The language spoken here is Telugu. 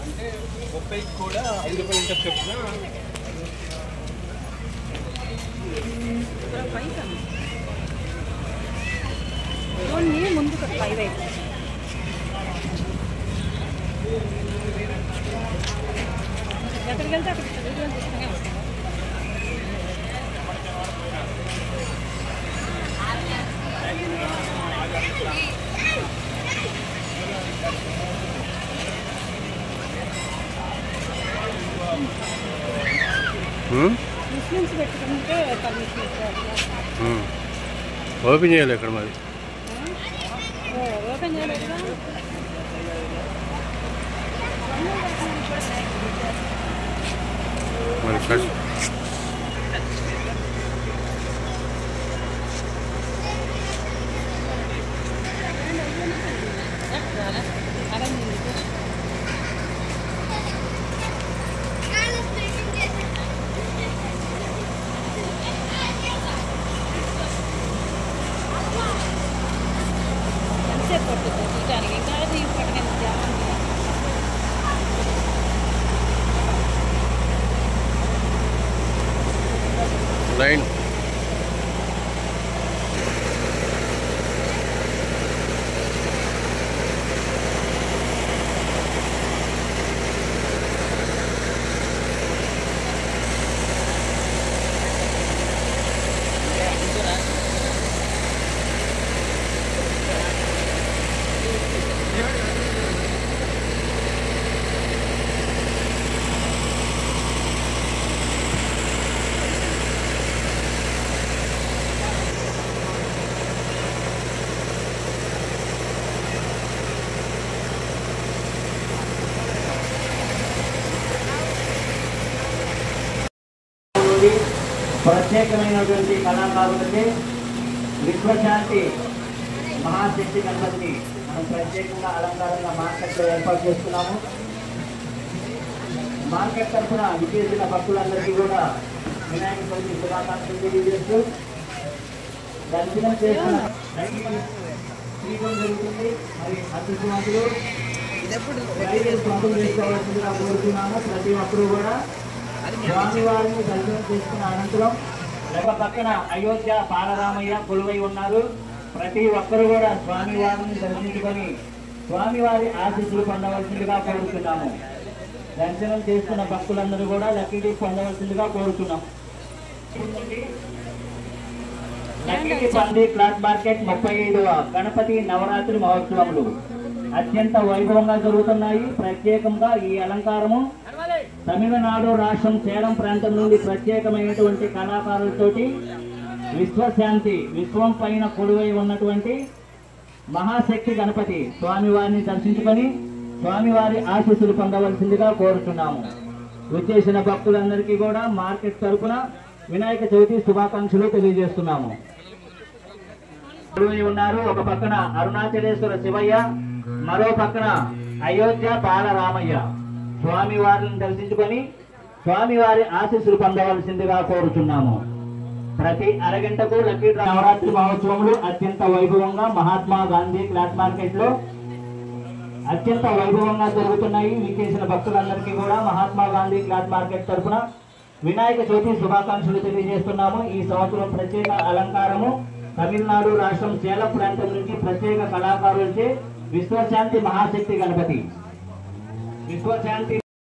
అంటే 30 కూడా 5 రూపాయలు ఇంట్రెస్ట్ చెప్తున్నా ముందు 5 ఎక్కడికి వెళ్తే అక్కడికి తీసుకునే ఉంటాం. ముస్లిమ్స్ పెట్టుకుంటే ఓపెన్ చేయాలి ఇక్కడ మరి ఓపెన్ చేయలేదు మరి లైన్ ప్రత్యేకమైనటువంటి కళాకారులకి విశ్వశాంతి మహాశక్తి గణపతిని మనం ప్రత్యేకంగా అలంకారంగా మార్కెట్లో ఏర్పాటు చేస్తున్నాము. మార్కెట్ తరఫున విచ్చేసిన భక్తులందరికీ కూడా వినాయక చవితి శుభాకాంక్షలు తెలియజేస్తూ దర్శనం చేసిన శ్రీకం జరుగుతుంది. మరి అతిథులు స్వాగతం చేసుకోవాల్సిందిగా కోరుతున్నాము. ప్రతి ఒక్కరూ కూడా స్వామివారిని దర్శనం చేసుకున్న అనంతరం ఒక పక్కన అయోధ్య బాలరామయ్య కొలువై ఉన్నారు. ప్రతి ఒక్కరు కూడా స్వామివారిని దర్శించుకొని స్వామివారి ఆశీస్సులు పొందవలసిందిగా కోరుతున్నాము. దర్శనం చేసుకున్న భక్తులందరూ కూడా లక్కీ పొందవలసిందిగా కోరుతున్నాం. లక్కీ పంది క్లాత్ మార్కెట్ 35వ గణపతి నవరాత్రి మహోత్సవములు అత్యంత వైభవంగా జరుగుతున్నాయి. ప్రత్యేకంగా ఈ అలంకారము తమిళనాడు రాష్ట్రం సేలం ప్రాంతం నుండి ప్రత్యేకమైనటువంటి కళాకారులతోటి విశ్వశాంతి విశ్వం పైన కొలువై ఉన్నటువంటి మహాశక్తి గణపతి స్వామివారిని దర్శించుకొని స్వామివారి ఆశీస్సులు పొందవలసిందిగా కోరుతున్నాము. విచ్చేసిన భక్తులందరికీ కూడా మార్కెట్ తరఫున వినాయక చవితి శుభాకాంక్షలు తెలియజేస్తున్నాము. కొలువై ఉన్నారు. ఒక పక్కన అరుణాచలేశ్వర శివయ్య, మరో పక్కన అయోధ్య బాలరామయ్య. స్వామివారిని దర్శించుకొని స్వామివారి ఆశీస్సులు పొందవలసిందిగా కోరుచున్నాము. ప్రతి అరగంటకు లక్కీ నవరాత్రి మహోత్సవములు అత్యంత వైభవంగా మహాత్మా గాంధీ క్లాత్ మార్కెట్ లో అత్యంత వైభవంగా జరుగుతున్నాయి. విచ్చేసిన భక్తులందరికీ కూడా మహాత్మా గాంధీ క్లాత్ మార్కెట్ తరఫున వినాయక చవితి శుభాకాంక్షలు తెలియజేస్తున్నాము. ఈ సంవత్సరం ప్రత్యేక అలంకారము తమిళనాడు రాష్ట్రం సేలం ప్రాంతం నుంచి ప్రత్యేక కళాకారులచే విశ్వశాంతి మహాశక్తి గణపతి విశ్వశాంతి